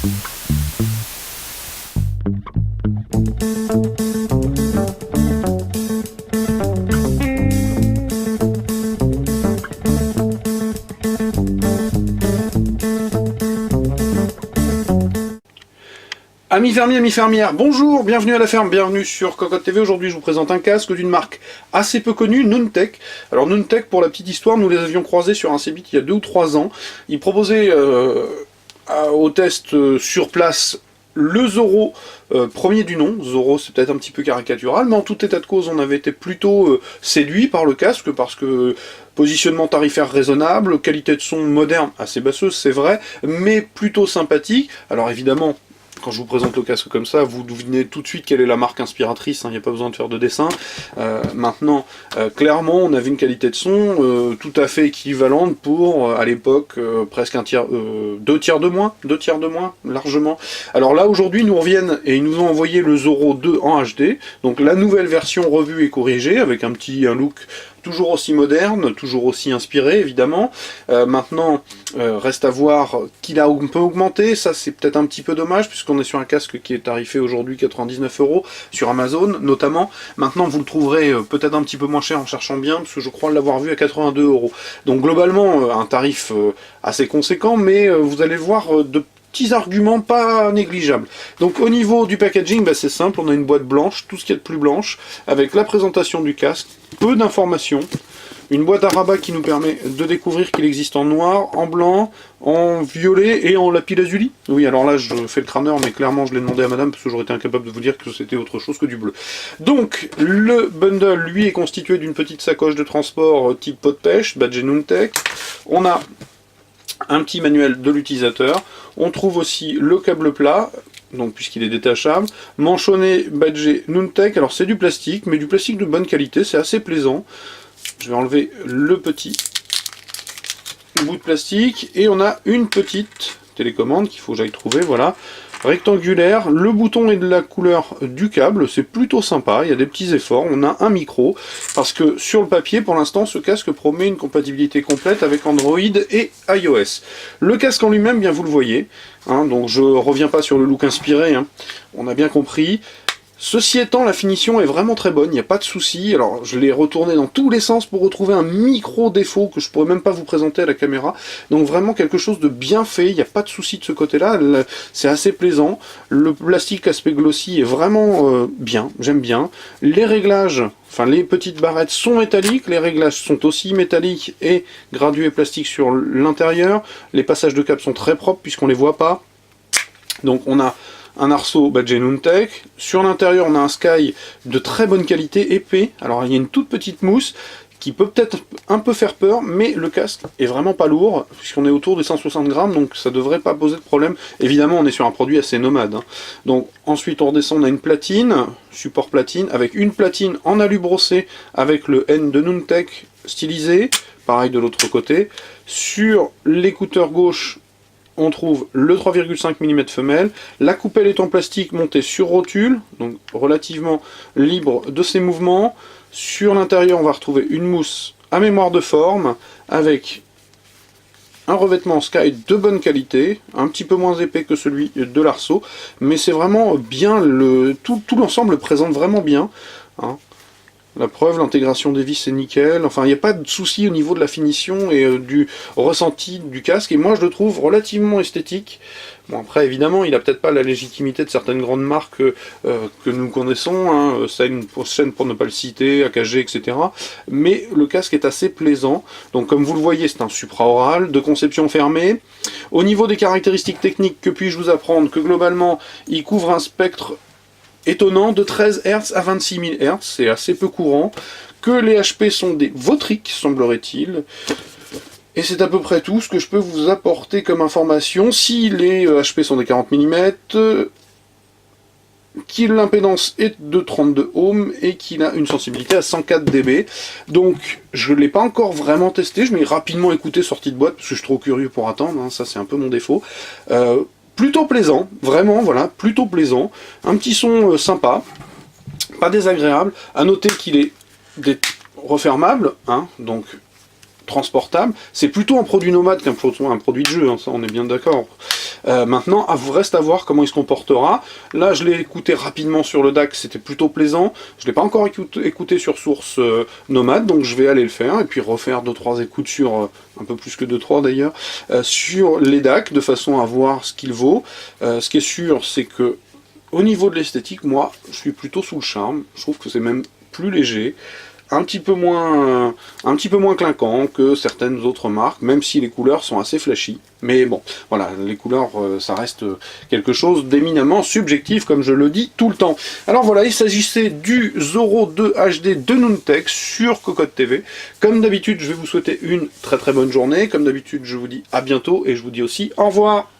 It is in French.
Amis fermiers, amis fermières, bonjour, bienvenue à la ferme, bienvenue sur Cocotte TV. Aujourd'hui je vous présente un casque d'une marque assez peu connue, Nuntech. Alors Nuntech, pour la petite histoire, nous les avions croisés sur un CeBIT il y a 2 ou 3 ans. Ils proposaient au test sur place le Zoro, premier du nom. Zoro, c'est peut-être un petit peu caricatural, mais en tout état de cause, on avait été plutôt séduit par le casque, parce que positionnement tarifaire raisonnable, qualité de son moderne, assez basseuse, c'est vrai, mais plutôt sympathique. Alors évidemment, quand je vous présente le casque comme ça, vous devinez tout de suite quelle est la marque inspiratrice, il n'y a pas besoin de faire de dessin. Maintenant, clairement, on avait une qualité de son tout à fait équivalente pour, à l'époque, presque deux tiers de moins, largement. Alors là, aujourd'hui, ils nous reviennent et ils nous ont envoyé le Zoro 2 en HD, donc la nouvelle version revue et corrigée, avec un look toujours aussi moderne, toujours aussi inspiré, évidemment. Maintenant, reste à voir qu'il a un peu augmenté, ça c'est peut-être un petit peu dommage, puisqu'on est sur un casque qui est tarifé aujourd'hui 99 € sur Amazon, notamment. Maintenant, vous le trouverez peut-être un petit peu moins cher en cherchant bien, parce que je crois l'avoir vu à 82 €. Donc globalement, un tarif assez conséquent, mais vous allez voir de petits arguments pas négligeables. Donc au niveau du packaging, c'est simple, on a une boîte blanche, tout ce qu'il y a de plus blanche, avec la présentation du casque, peu d'informations, une boîte à rabat qui nous permet de découvrir qu'il existe en noir, en blanc, en violet et en lapis-lazuli. Oui, alors là je fais le crâneur, mais clairement je l'ai demandé à madame, parce que j'aurais été incapable de vous dire que c'était autre chose que du bleu. Donc le bundle, lui, est constitué d'une petite sacoche de transport type pot de pêche, badge Nuntech. On a un petit manuel de l'utilisateur, on trouve aussi le câble plat, donc puisqu'il est détachable, manchonné, badgé Nuntech. Alors c'est du plastique, mais du plastique de bonne qualité, c'est assez plaisant. Je vais enlever le petit bout de plastique, et on a une petite télécommande qu'il faut que j'aille trouver, voilà, rectangulaire. Le bouton est de la couleur du câble, c'est plutôt sympa, il y a des petits efforts. On a un micro, parce que sur le papier, pour l'instant, ce casque promet une compatibilité complète avec Android et iOS. Le casque en lui-même, bien vous le voyez, hein, donc je reviens pas sur le look inspiré, hein, on a bien compris. Ceci étant, la finition est vraiment très bonne, il n'y a pas de souci. Alors je l'ai retourné dans tous les sens pour retrouver un micro défaut que je pourrais même pas vous présenter à la caméra. Donc vraiment quelque chose de bien fait, il n'y a pas de souci de ce côté-là, c'est assez plaisant. Le plastique aspect glossy est vraiment bien, j'aime bien. Les réglages, enfin les petites barrettes sont métalliques, les réglages sont aussi métalliques et gradués plastique sur l'intérieur. Les passages de câbles sont très propres puisqu'on les voit pas. Donc on a un arceau badgé Nuntech. Sur l'intérieur, on a un Sky de très bonne qualité, épais. Alors il y a une toute petite mousse qui peut peut-être un peu faire peur, mais le casque est vraiment pas lourd, puisqu'on est autour des 160 grammes, donc ça devrait pas poser de problème. Évidemment, on est sur un produit assez nomade, hein. Donc ensuite, on redescend, on a une platine, support platine, avec une platine en alu brossé, avec le N de Nuntech stylisé. Pareil de l'autre côté. Sur l'écouteur gauche, on trouve le 3,5 mm femelle, la coupelle est en plastique montée sur rotule, donc relativement libre de ses mouvements. Sur l'intérieur, on va retrouver une mousse à mémoire de forme, avec un revêtement Sky de bonne qualité, un petit peu moins épais que celui de l'Arceau, mais c'est vraiment bien, tout l'ensemble présente vraiment bien, hein. La preuve, l'intégration des vis est nickel, enfin il n'y a pas de souci au niveau de la finition et du ressenti du casque, et moi je le trouve relativement esthétique. Bon après évidemment il a peut-être pas la légitimité de certaines grandes marques que nous connaissons, hein, Scène pour ne pas le citer, AKG, etc. Mais le casque est assez plaisant, donc comme vous le voyez c'est un supraoral de conception fermée. Au niveau des caractéristiques techniques, que puis-je vous apprendre? Que globalement il couvre un spectre étonnant de 13 Hz à 26 000 Hz, c'est assez peu courant, que les HP sont des vautriques, semblerait-il, et c'est à peu près tout ce que je peux vous apporter comme information. Si les HP sont des 40 mm, qu'il l'impédance est de 32 ohms et qu'il a une sensibilité à 104 dB. Donc je ne l'ai pas encore vraiment testé, je l'ai rapidement écouté sortie de boîte, parce que je suis trop curieux pour attendre, hein, ça c'est un peu mon défaut. Plutôt plaisant, vraiment, voilà, plutôt plaisant. Un petit son sympa, pas désagréable. À noter qu'il est refermable, hein, donc transportable. C'est plutôt un produit nomade qu'un produit de jeu, hein, ça on est bien d'accord. Maintenant, vous reste à voir comment il se comportera. Là, je l'ai écouté rapidement sur le DAC, c'était plutôt plaisant. Je ne l'ai pas encore écouté sur source nomade, donc je vais aller le faire, et puis refaire 2-3 écoutes sur, un peu plus que 2-3 d'ailleurs, sur les DAC, de façon à voir ce qu'il vaut. Ce qui est sûr, c'est que au niveau de l'esthétique, moi, je suis plutôt sous le charme. Je trouve que c'est même plus léger. Un petit peu moins clinquant que certaines autres marques, même si les couleurs sont assez flashy. Mais bon, voilà, les couleurs, ça reste quelque chose d'éminemment subjectif, comme je le dis tout le temps. Alors voilà, il s'agissait du Zoro 2 HD de Nuntech sur Cocotte TV. Comme d'habitude, je vais vous souhaiter une très très bonne journée. Comme d'habitude, je vous dis à bientôt et je vous dis aussi au revoir.